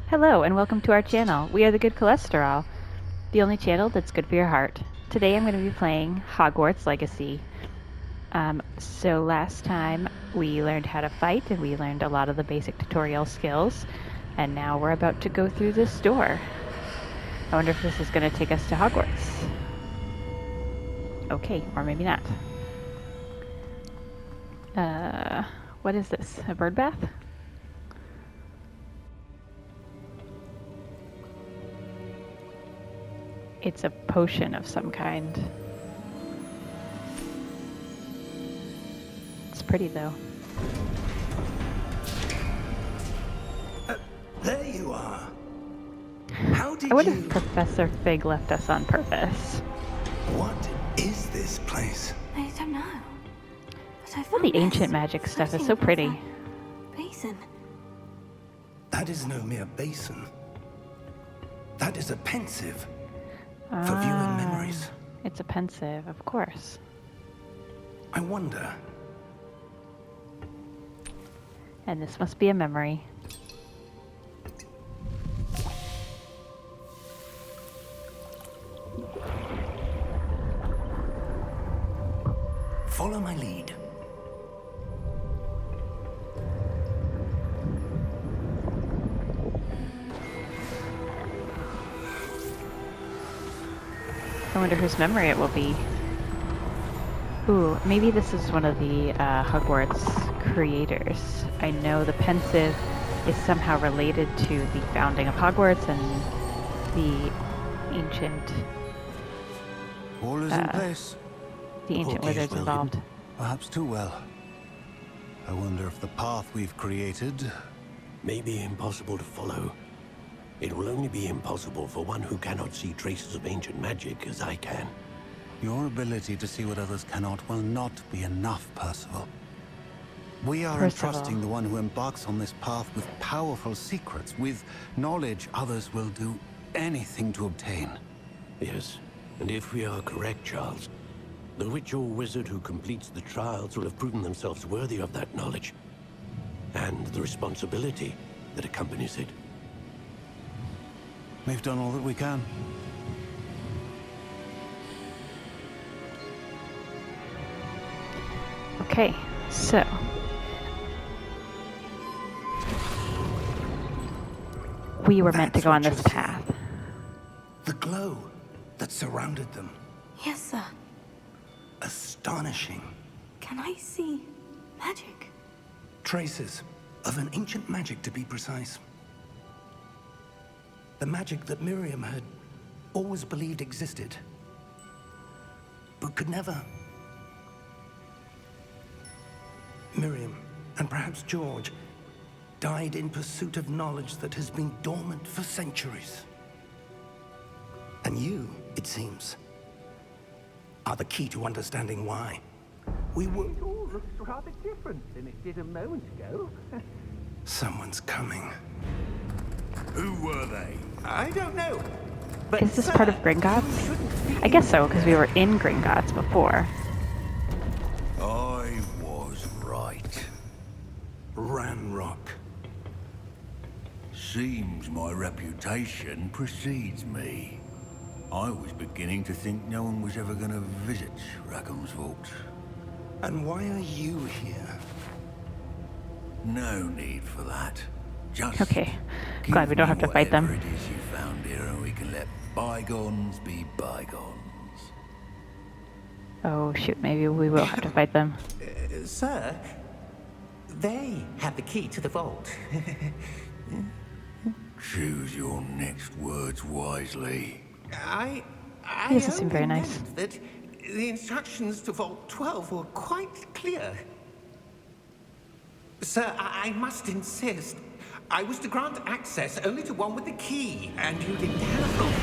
Hello and welcome to our channel. We are the Good Cholesterol, the only channel that's good for your heart. Today I'm going to be playing Hogwarts Legacy. So last time we learned how to fight and we learned a lot of the basic tutorial skills, and now we're about to go through this door. I wonder if this is going to take us to Hogwarts. Okay, or maybe not. What is this? A bird bath? It's a potion of some kind. It's pretty though. There you are. How did I wonder you... if Professor Fig left us on purpose. What is this place? I don't know. But I All found the this ancient magic stuff is floating so above pretty. that basin. That is no mere basin. That is a pensive for viewing memories. It's a pensive, of course. I wonder. And this must be a memory. Follow my lead. I wonder whose memory it will be. Ooh, maybe this is one of the Hogwarts creators. I know the pensive is somehow related to the founding of Hogwarts and the ancient All is in place. wizards involved. Perhaps too well. I wonder if the path we've created... May be impossible to follow. It will only be impossible for one who cannot see traces of ancient magic as I can. Your ability to see what others cannot will not be enough, Percival. We are entrusting the one who embarks on this path with powerful secrets, with knowledge others will do anything to obtain. Yes, and if we are correct, Charles, the witch or wizard who completes the trials will have proven themselves worthy of that knowledge, and the responsibility that accompanies it. We've done all that we can. Okay, so we were meant to go on this path. The glow that surrounded them. Yes, sir. Astonishing. Can I see magic? Traces of an ancient magic, to be precise. The magic that Miriam had always believed existed, but could never. Miriam, and perhaps George, died in pursuit of knowledge that has been dormant for centuries. And you, it seems, are the key to understanding why. We were... It all looks rather different than it did a moment ago. Someone's coming. Who were they? I don't know. But Is this part of Gringotts? I guess so, because we were in Gringotts before. I was right. Ranrock. Seems my reputation precedes me. I was beginning to think no one was ever going to visit Rackham's Vault. And why are you here? No need for that. Just Okay, glad we don't have to fight them. whatever it is you found here, and we can let bygones be bygones. Oh shoot, maybe we will have to fight them. Sir, they have the key to the vault. Choose your next words wisely. I He doesn't seem very only nice. meant that the instructions to Vault 12 were quite clear. Sir, I must insist. I was to grant access only to one with the key, and you didn't have them.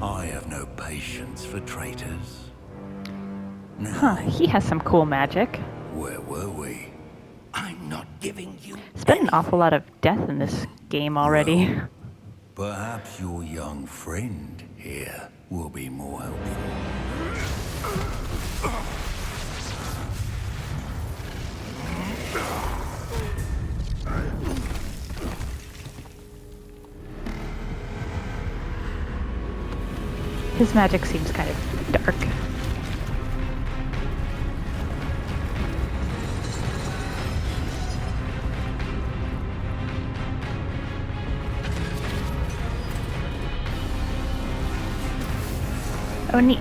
I have no patience for traitors. Now, Huh, he has some cool magic. where were we? I'm not giving you... There's been an awful lot of death in this game already. Perhaps your young friend here will be more helpful. His magic seems kind of dark. Oh, neat.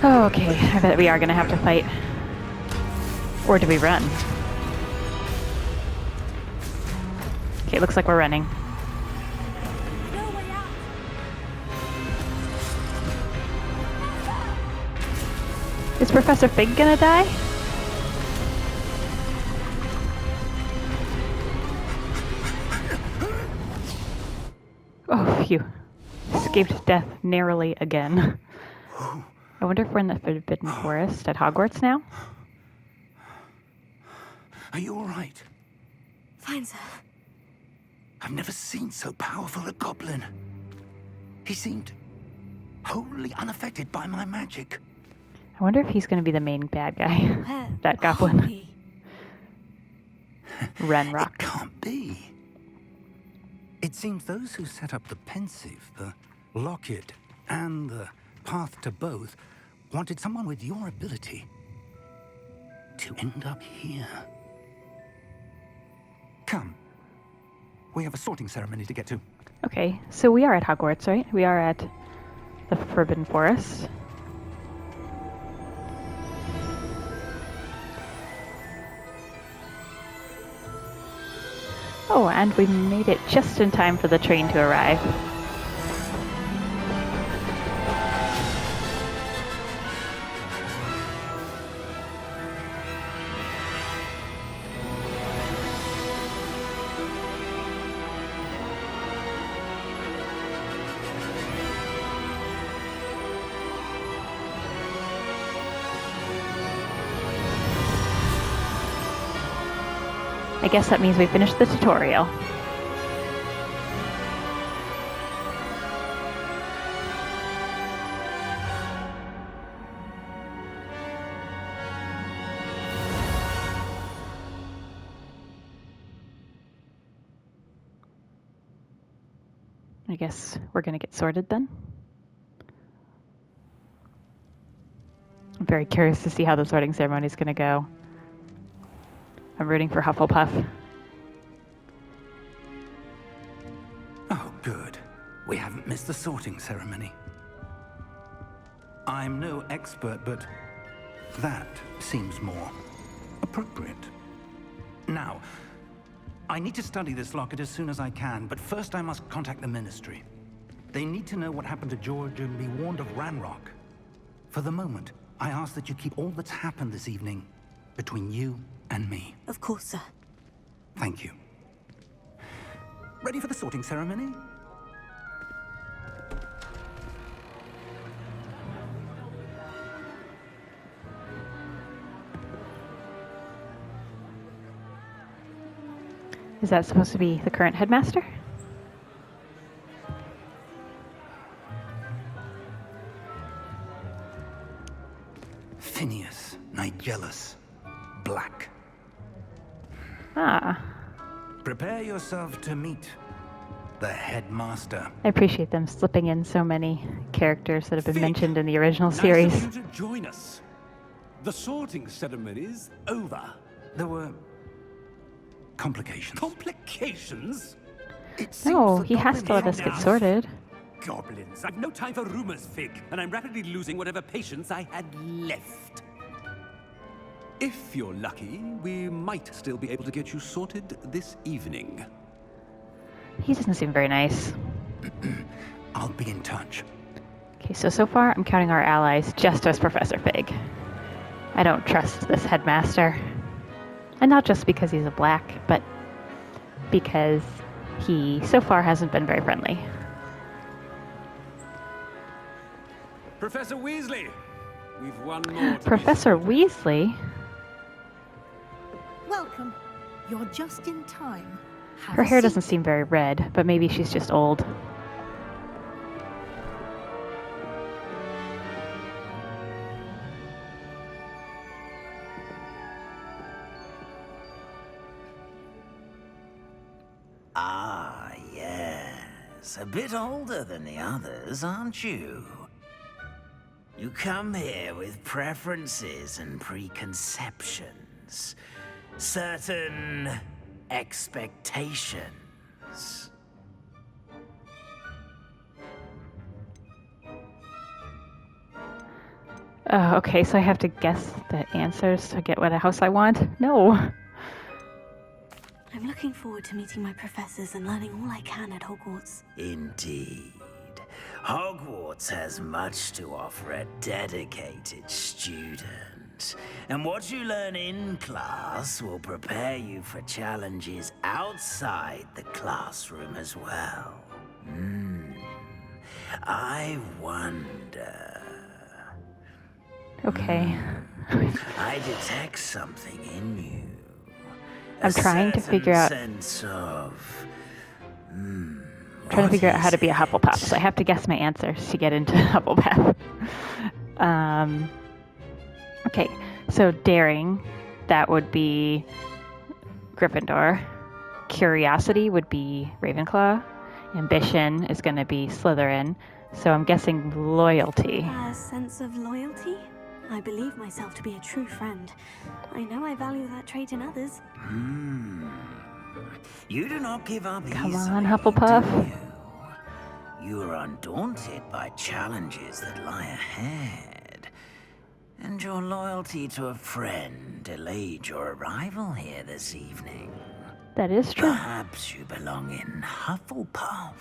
Oh, okay. I bet we are going to have to fight. Or do we run? Okay, looks like we're running. No way out. Is Professor Fig gonna die? Oh, phew. Escaped death narrowly again. I wonder if we're in the Forbidden Forest at Hogwarts now? Are you all right? Fine, sir. I've never seen so powerful a goblin. He seemed wholly unaffected by my magic. I wonder if he's gonna be the main bad guy. Where That are goblin. we? Renrock. It can't be. It seems those who set up the pensive, the locket, and the path to both wanted someone with your ability to end up here. Come. We have a sorting ceremony to get to. Okay, so we are at Hogwarts, right? We are at the Forbidden Forest. Oh, and we made it just in time for the train to arrive. I guess that means we finished the tutorial. I guess we're gonna get sorted then. I'm very curious to see how the sorting ceremony is gonna go. I'm rooting for Hufflepuff. Oh, good. We haven't missed the sorting ceremony. I'm no expert, but that seems more appropriate. Now, I need to study this locket as soon as I can, but first I must contact the Ministry. They need to know what happened to George and be warned of Ranrock. For the moment, I ask that you keep all that's happened this evening between you and me. Of course, sir. Thank you. Ready for the sorting ceremony? Is that supposed to be the current headmaster? Phineas Nigellus Black. Ah, Prepare yourself to meet the headmaster. I appreciate them slipping in so many characters that have been Fig, mentioned in the original Nice series. of you to join us. The sorting ceremony's over. There were complications. Complications? It seems No, the he has to let goblins- us get sorted. Goblins. I've no time for rumors, Fig, and I'm rapidly losing whatever patience I had left. If you're lucky, we might still be able to get you sorted this evening. He doesn't seem very nice. I'll be in touch. Okay, so far I'm counting our allies just as Professor Fig. I don't trust this headmaster. And not just because he's a black, but because he so far hasn't been very friendly. Professor Weasley, we've one more to Professor Weasley? Welcome. You're just in time. Have Her a hair seat. doesn't seem very red, but maybe she's just old. Yes, a bit older than the others, aren't you? You come here with preferences and preconceptions. Certain expectations. Oh, okay, so I have to guess the answers to get what house I want? No. I'm looking forward to meeting my professors and learning all I can at Hogwarts. Indeed. Hogwarts has much to offer a dedicated student. And what you learn in class will prepare you for challenges outside the classroom as well. I wonder... Okay. I detect something in you. I'm trying to figure out... sense of... trying to figure out how to be a Hufflepuff, so I have to guess my answers to get into Hufflepuff. Okay, so daring, that would be Gryffindor. Curiosity would be Ravenclaw. Ambition is going to be Slytherin. So I'm guessing loyalty. A sense of loyalty? I believe myself to be a true friend. I know I value that trait in others. You do not give up Come easily, on, Hufflepuff. do you? You are undaunted by challenges that lie ahead. And your loyalty to a friend delayed your arrival here this evening. That is true. Perhaps you belong in Hufflepuff.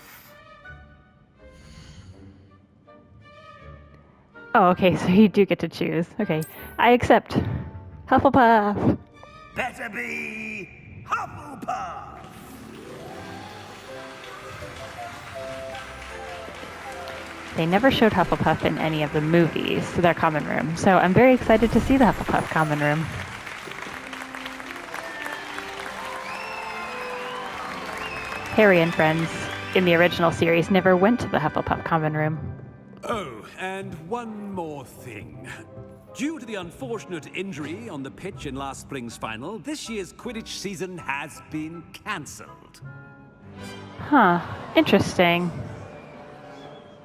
Oh, okay, so you do get to choose. Okay, I accept. Hufflepuff. Better be Hufflepuff! They never showed Hufflepuff in any of the movies, their common room. So I'm very excited to see the Hufflepuff common room. Harry and friends in the original series never went to the Hufflepuff common room. Oh, and one more thing. Due to the unfortunate injury on the pitch in last spring's final, this year's Quidditch season has been cancelled. Huh, interesting.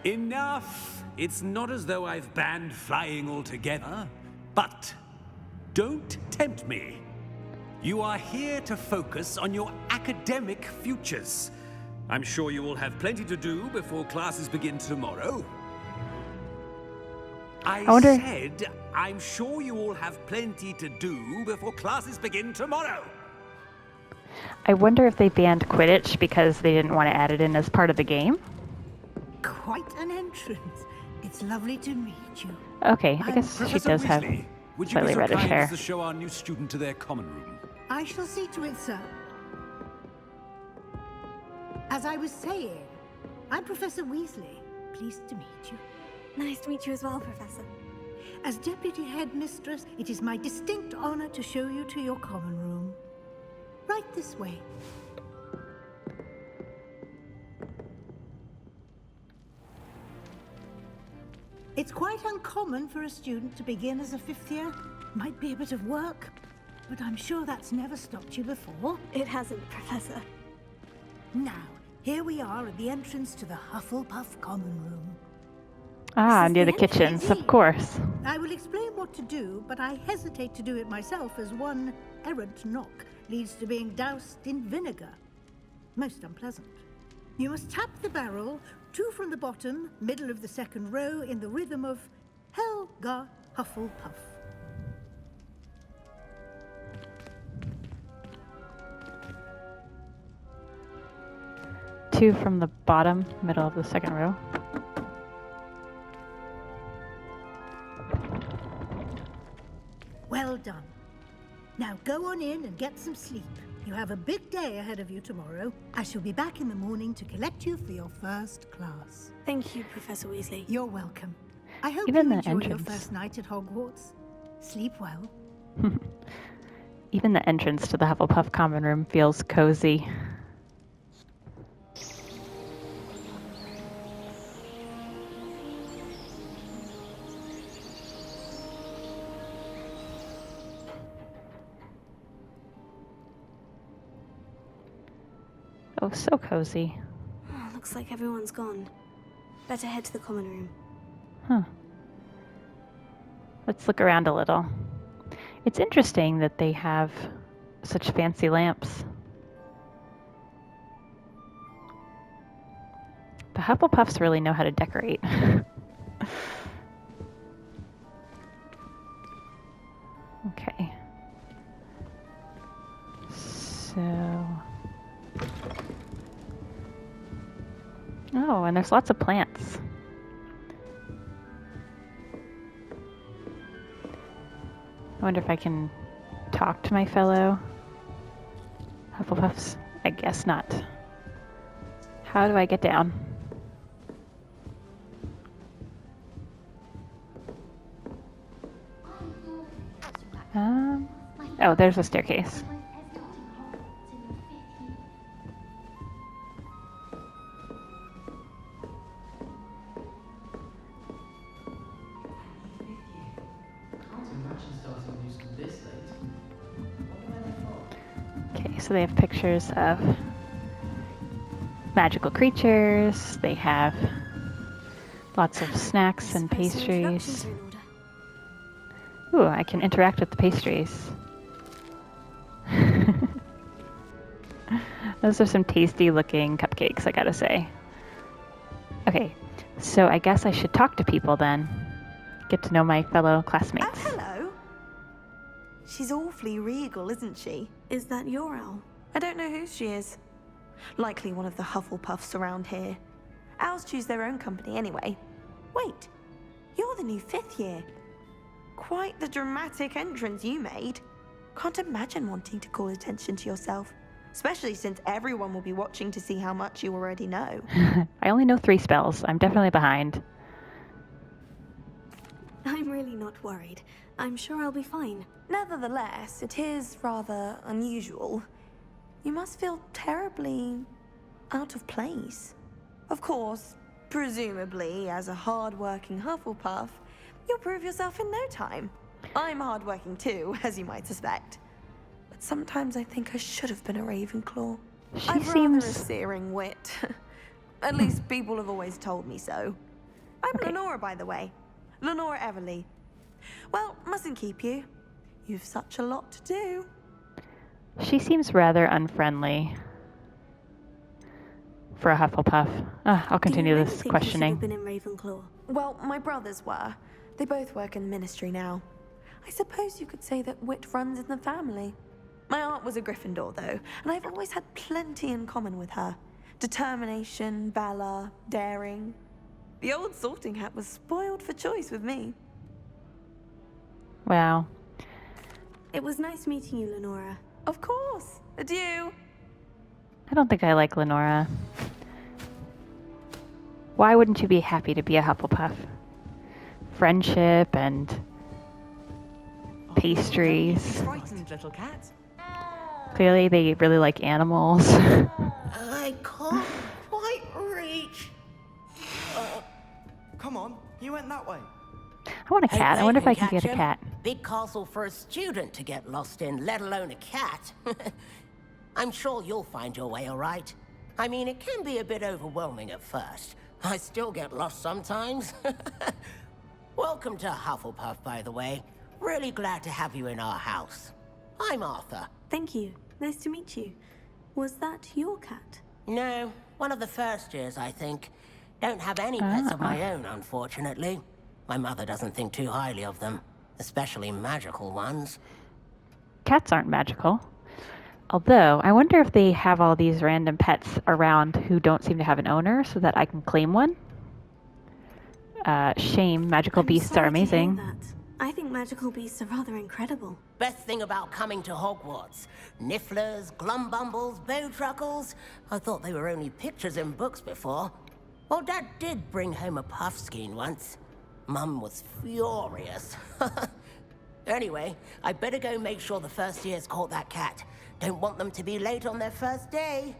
Enough! It's not as though I've banned flying altogether, but don't tempt me. You are here to focus on your academic futures. I'm sure you will have plenty to do before classes begin tomorrow. I wonder... said, I'm sure you all have plenty to do before classes begin tomorrow. I wonder if they banned Quidditch because they didn't want to add it in as part of the game. Quite an entrance. It's lovely to meet you. Okay, I guess she Professor does have Weasley, would you slightly be so reddish kind hair. as to show our new student to their common room? I shall see to it, sir. As I was saying, I'm Professor Weasley. Pleased to meet you. Nice to meet you as well, Professor. As Deputy Headmistress, it is my distinct honor to show you to your common room. Right this way. It's quite uncommon for a student to begin as a fifth year. Might be a bit of work, but I'm sure that's never stopped you before. It hasn't, Professor. Now, here we are at the entrance to the Hufflepuff common room. Ah, This is near the the kitchens, of entrance. course. I will explain what to do, but I hesitate to do it myself as one errant knock leads to being doused in vinegar. Most unpleasant. You must tap the barrel, 2 from the bottom, middle of the second row, in the rhythm of Helga Hufflepuff. Two from the bottom, middle of the second row. Well done. Now go on in and get some sleep. You have a big day ahead of you tomorrow. I shall be back in the morning to collect you for your first class. Thank you, Professor Weasley. You're welcome. I hope Even you the enjoy your entrance. first night at Hogwarts. Sleep well. Even the entrance to the Hufflepuff common room feels cozy. Oh, so cozy. Oh, Looks like everyone's gone. Better head to the common room. Huh. Let's look around a little. It's interesting that they have such fancy lamps. The Hufflepuffs really know how to decorate. Okay. So... Oh, and there's lots of plants. I wonder if I can talk to my fellow Hufflepuffs. I guess not. How do I get down? Oh, there's a staircase. Okay, so they have pictures of magical creatures. They have lots of snacks and pastries. Ooh, I can interact with the pastries. Those are some tasty looking cupcakes, I gotta say. Okay, so I guess I should talk to people then. Get to know my fellow classmates. Oh, hello. She's awfully regal, isn't she? Is that your owl? I don't know who she is. Likely one of the Hufflepuffs around here. Owls choose their own company anyway. Wait, you're the new 5th year. Quite the dramatic entrance you made. Can't imagine wanting to call attention to yourself. Especially since everyone will be watching to see how much you already know. I only know 3 spells. I'm definitely behind. I'm really not worried. I'm sure I'll be fine. Nevertheless, it is rather unusual. You must feel terribly out of place. Of course, presumably, as a hard-working Hufflepuff, you'll prove yourself in no time. I'm hard-working too, as you might suspect. But sometimes I think I should have been a Ravenclaw. I've rather a searing wit. At least people have always told me so. I'm Lenora, by the way. Lenora Everly. Well, mustn't keep you. You've such a lot to do. She seems rather unfriendly for a Hufflepuff. I'll continue this questioning. Do you really think you should have been in Ravenclaw? Well, my brothers were. They both work in the ministry now. I suppose you could say that wit runs in the family. My aunt was a Gryffindor, though, and I've always had plenty in common with her. Determination, valor, daring. The old sorting hat was spoiled for choice with me. Wow. It was nice meeting you, Lenora. Of course. Adieu. I don't think I like Lenora. Why wouldn't you be happy to be a Hufflepuff? Friendship and pastries. Frightened little cat. Clearly they really like animals. I can't quite reach. Come on, you went that way. I want a cat. I wonder if I can get a cat. Big castle for a student to get lost in, let alone a cat. I'm sure you'll find your way all right. I mean, it can be a bit overwhelming at first. I still get lost sometimes. Welcome to Hufflepuff, by the way. Really glad to have you in our house. I'm Arthur. Thank you. Nice to meet you. Was that your cat? No, one of the first years, I think. Don't have any pets of my own, unfortunately. My mother doesn't think too highly of them, especially magical ones. Cats aren't magical. Although, I wonder if they have all these random pets around who don't seem to have an owner so that I can claim one. Shame, magical beasts are amazing. I think magical beasts are rather incredible. Best thing about coming to Hogwarts. Nifflers, Glumbumbles, Bowtruckles. I thought they were only pictures in books before. Well, Dad did bring home a Puffskein once. Mum was furious. Anyway, I better go make sure the first years caught that cat. Don't want them to be late on their first day.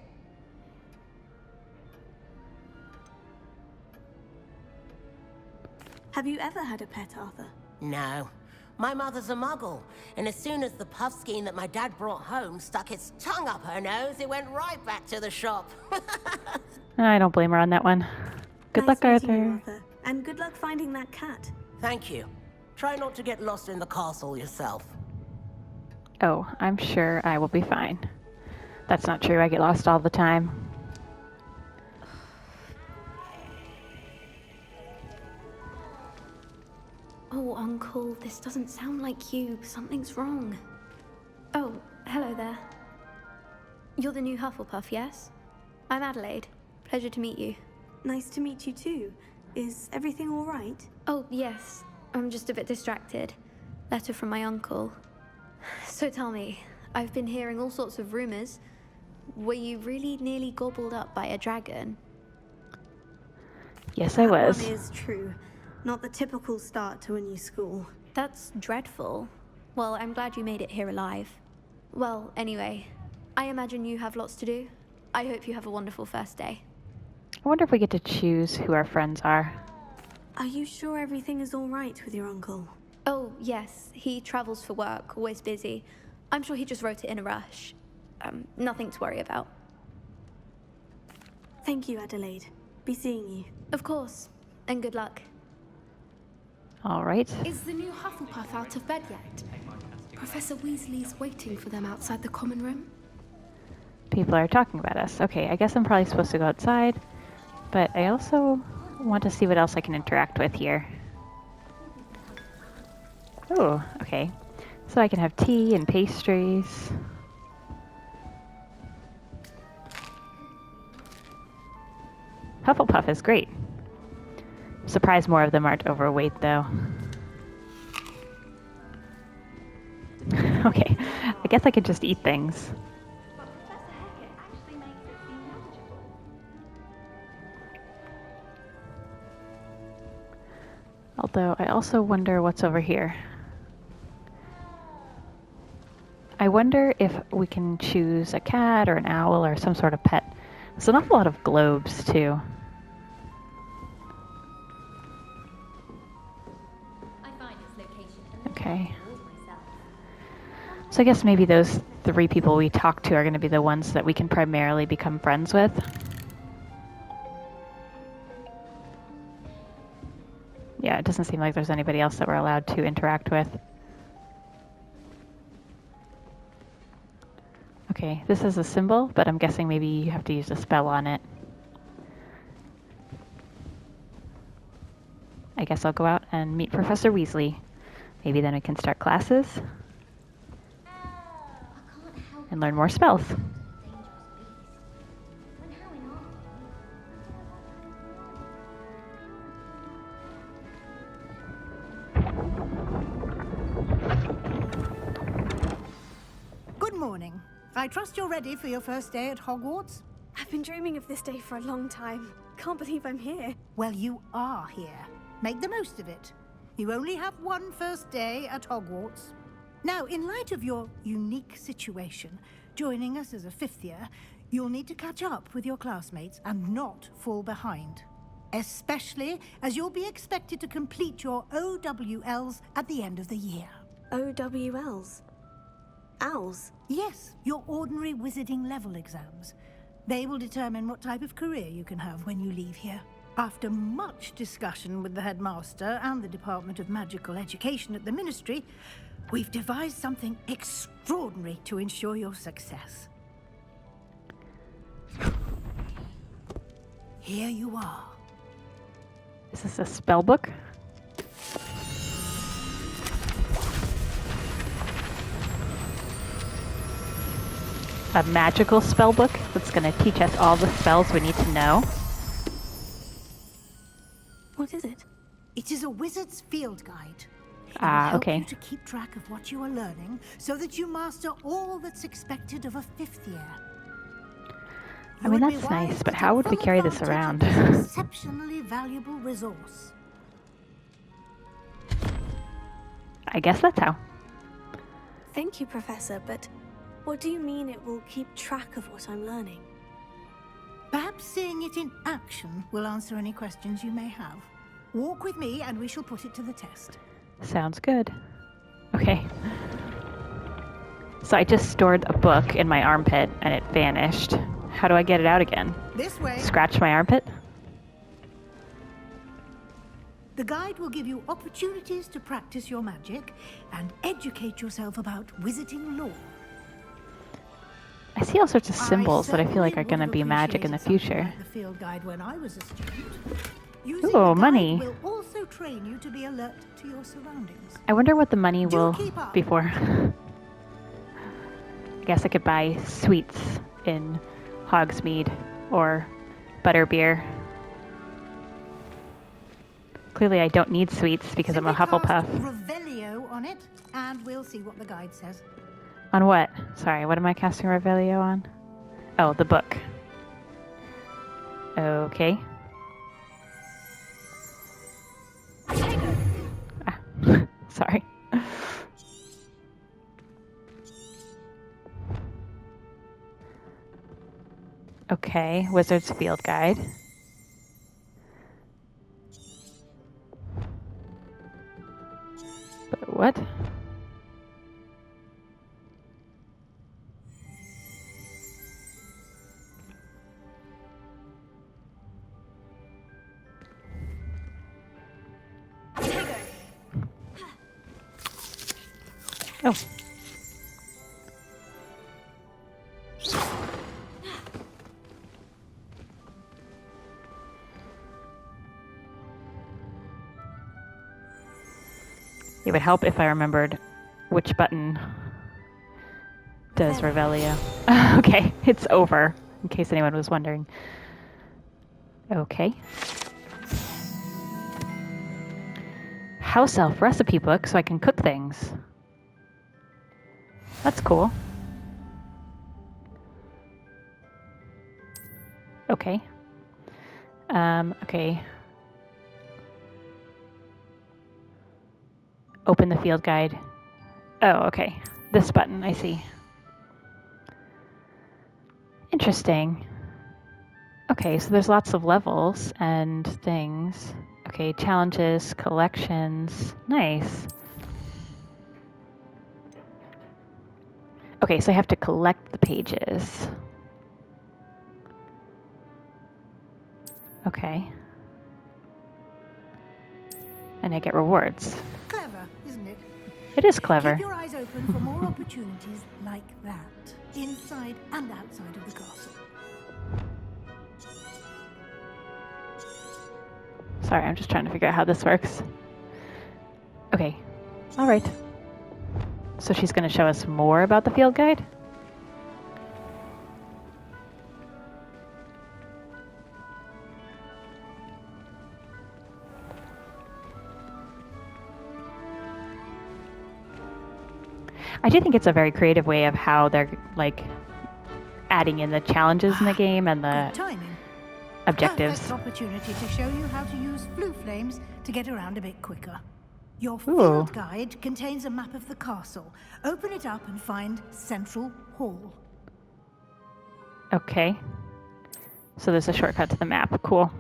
Have you ever had a pet, Arthur? No. My mother's a muggle, and as soon as the puffskein that my dad brought home stuck its tongue up her nose, it went right back to the shop. I don't blame her on that one. Good luck, Nice meeting you, Arthur. Arthur. And good luck finding that cat. Thank you. Try not to get lost in the castle yourself. Oh, I'm sure I will be fine. That's not true. I get lost all the time. Oh, Uncle, this doesn't sound like you. Something's wrong. Oh, hello there. You're the new Hufflepuff, yes? I'm Adelaide. Pleasure to meet you. Nice to meet you too. Is everything all right? Oh, yes. I'm just a bit distracted. Letter from my uncle. So tell me, I've been hearing all sorts of rumors. Were you really nearly gobbled up by a dragon? Yes, I was. That one is true. Not the typical start to a new school. That's dreadful. Well, I'm glad you made it here alive. Well, anyway, I imagine you have lots to do. I hope you have a wonderful first day. I wonder if we get to choose who our friends are. Are you sure everything is all right with your uncle? Oh, yes. He travels for work, always busy. I'm sure he just wrote it in a rush. Nothing to worry about. Thank you, Adelaide. Be seeing you. Of course. And good luck. All right. Is the new Hufflepuff out of bed yet? Professor Weasley's waiting for them outside the common room. People are talking about us. Okay, I guess I'm probably supposed to go outside, but I also want to see what else I can interact with here. Oh, okay. So I can have tea and pastries. Hufflepuff is great. I'm surprised more of them aren't overweight, though. Okay, I guess I could just eat things. Although I also wonder what's over here. I wonder if we can choose a cat or an owl or some sort of pet. There's an awful lot of globes, too. Okay. So I guess maybe those 3 people we talk to are going to be the ones that we can primarily become friends with. Yeah, it doesn't seem like there's anybody else that we're allowed to interact with. Okay, this is a symbol, but I'm guessing maybe you have to use a spell on it. I guess I'll go out and meet Professor Weasley. Maybe then we can start classes and learn more spells. Good morning. I trust you're ready for your first day at Hogwarts? I've been dreaming of this day for a long time. Can't believe I'm here. Well, you are here. Make the most of it. You only have one first day at Hogwarts. Now, in light of your unique situation, joining us as a 5th year, you'll need to catch up with your classmates and not fall behind. Especially as you'll be expected to complete your OWLs at the end of the year. OWLs? Owls? Yes, your ordinary wizarding level exams. They will determine what type of career you can have when you leave here. After much discussion with the headmaster and the Department of Magical Education at the Ministry, we've devised something extraordinary to ensure your success. Here you are. Is this a spell book? A magical spell book that's going to teach us all the spells we need to know. What is it? It is a wizard's field guide. It will Ah, help okay. you to keep track of what you are learning so that you master all that's expected of a 5th year. I mean, that's nice, but how would we carry this around? An exceptionally valuable resource. I guess that's how. Thank you, Professor, but what do you mean it will keep track of what I'm learning? Perhaps seeing it in action will answer any questions you may have. Walk with me and we shall put it to the test. Sounds good. Okay. So I just stored a book in my armpit and it vanished. How do I get it out again? This way. Scratch my armpit? The guide will give you opportunities to practice your magic and educate yourself about wizarding lore. I see all sorts of symbols that I feel like are going to be magic in the future. Like the field guide when I was a student. Ooh, money. Will also train you to be alert to your surroundings. I wonder what the money will be for. I guess I could buy sweets in Hogsmeade or butterbeer. Clearly I don't need sweets because I'm a Hufflepuff. Revelio on it, and we'll see what the guide says. On what? Sorry, what am I casting Revelio on? Oh, the book. Okay. Ah, sorry. Okay, Wizard's Field Guide. But what? Oh. It would help if I remembered which button does Revelio. Okay, it's over, in case anyone was wondering. Okay. House elf recipe book so I can cook things. That's cool. Okay. Okay. Open the field guide. Oh, okay. This button, I see. Interesting. Okay, so there's lots of levels and things. Okay, challenges, collections. Nice. Okay, so I have to collect the pages. Okay. And I get rewards. Clever, isn't it? It is clever. Keep your eyes open for more opportunities like that, inside and outside of the castle. Sorry, I'm just trying to figure out how this works. Okay. All right. So she's going to show us more about the field guide? I do think it's a very creative way of how they're, like, adding in the challenges in the game and the objectives. Perfect opportunity to show you how to use blue flames to get around a bit quicker. Your field guide contains a map of the castle. Open it up and find Central Hall. Okay. So there's a shortcut to the map. Cool.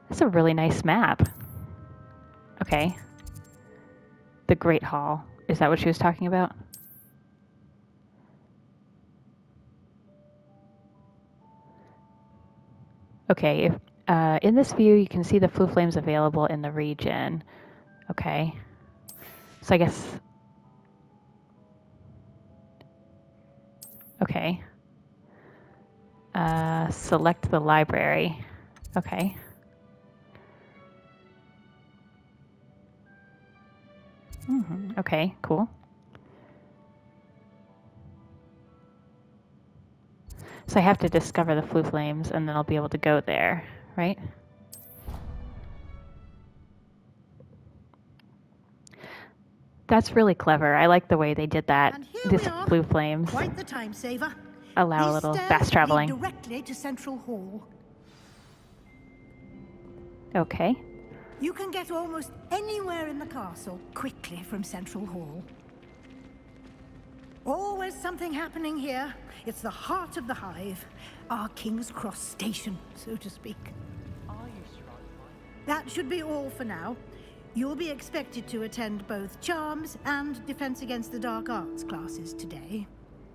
That's a really nice map. Okay. The Great Hall. Is that what she was talking about? Okay, if, in this view, you can see the blue flames available in the region. Okay. So I guess... Okay. Select the library. Okay. Okay, cool. So I have to discover the blue flames and then I'll be able to go there, right? That's really clever. I like the way they did that. This blue flames. Quite the time saver. Allow a little fast traveling. Directly to Central Hall. Okay. You can get almost anywhere in the castle quickly from Central Hall. Always something happening here. It's the heart of the hive, our King's Cross station, so to speak. That should be all for now. You'll be expected to attend both Charms and Defense Against the Dark Arts classes today.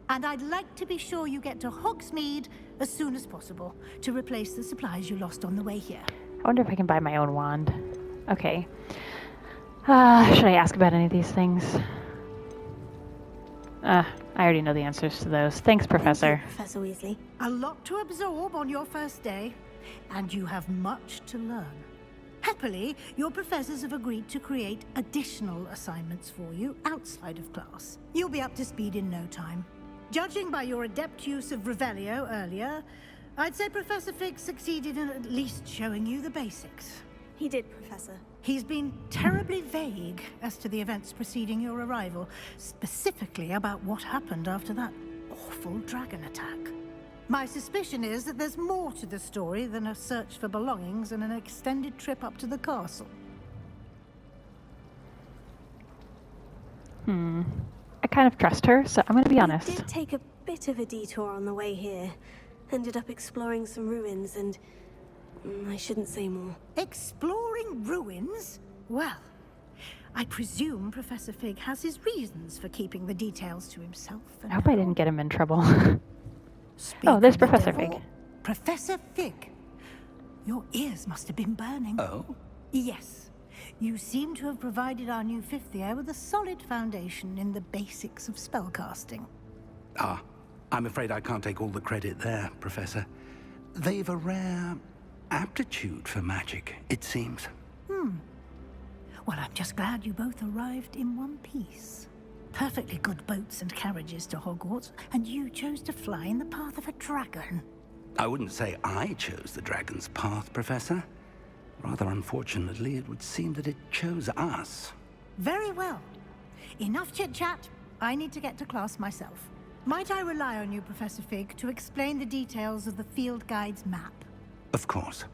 And I'd like to be sure you get to Hogsmeade as soon as possible to replace the supplies you lost on the way here. I wonder if I can buy my own wand. Okay. Should I ask about any of these things? I already know the answers to those. Thanks, Professor. Thank you, Professor Weasley. A lot to absorb on your first day, and you have much to learn. Happily, your professors have agreed to create additional assignments for you outside of class. You'll be up to speed in no time. Judging by your adept use of Revelio earlier, I'd say Professor Fig succeeded in at least showing you the basics. He did, Professor. He's been terribly vague as to the events preceding your arrival, specifically about what happened after that awful dragon attack. My suspicion is that there's more to the story than a search for belongings and an extended trip up to the castle. I kind of trust her, so I'm going to be honest. We did take a bit of a detour on the way here. Ended up exploring some ruins and... I shouldn't say more. Exploring ruins? Well, I presume Professor Fig has his reasons for keeping the details to himself. I hope I didn't get him in trouble. Speak Oh, there's of the Professor devil. Fig. Professor Fig. Your ears must have been burning. Oh? Yes. You seem to have provided our new fifth year with a solid foundation in the basics of spellcasting. Ah, I'm afraid I can't take all the credit there, Professor. They've a rare aptitude for magic, it seems. Well, I'm just glad you both arrived in one piece. Perfectly good boats and carriages to Hogwarts, and you chose to fly in the path of a dragon. I wouldn't say I chose the dragon's path, Professor. Rather unfortunately, it would seem that it chose us. Very well. Enough chit-chat. I need to get to class myself. Might I rely on you, Professor Fig, to explain the details of the field guide's map? Of course.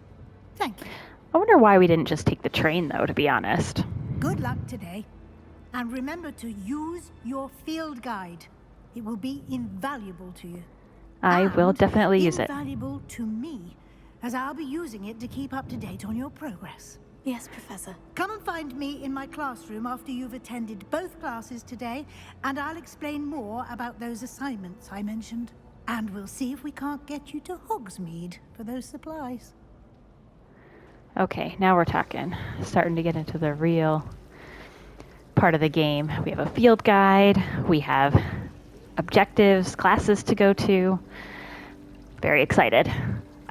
Thank you. I wonder why we didn't just take the train, though, to be honest. Good luck today. And remember to use your field guide. It will be invaluable to you. I will definitely use it. Invaluable to me, as I'll be using it to keep up to date on your progress. Yes, Professor. Come and find me in my classroom after you've attended both classes today, and I'll explain more about those assignments I mentioned. And we'll see if we can't get you to Hogsmeade for those supplies. Okay, now we're talking. Starting to get into the real part of the game. We have a field guide. We have objectives, classes to go to. Very excited.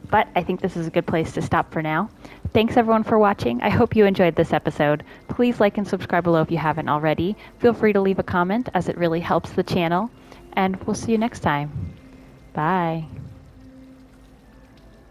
But I think this is a good place to stop for now. Thanks everyone for watching. I hope you enjoyed this episode. Please like and subscribe below if you haven't already. Feel free to leave a comment as it really helps the channel. And we'll see you next time. Bye.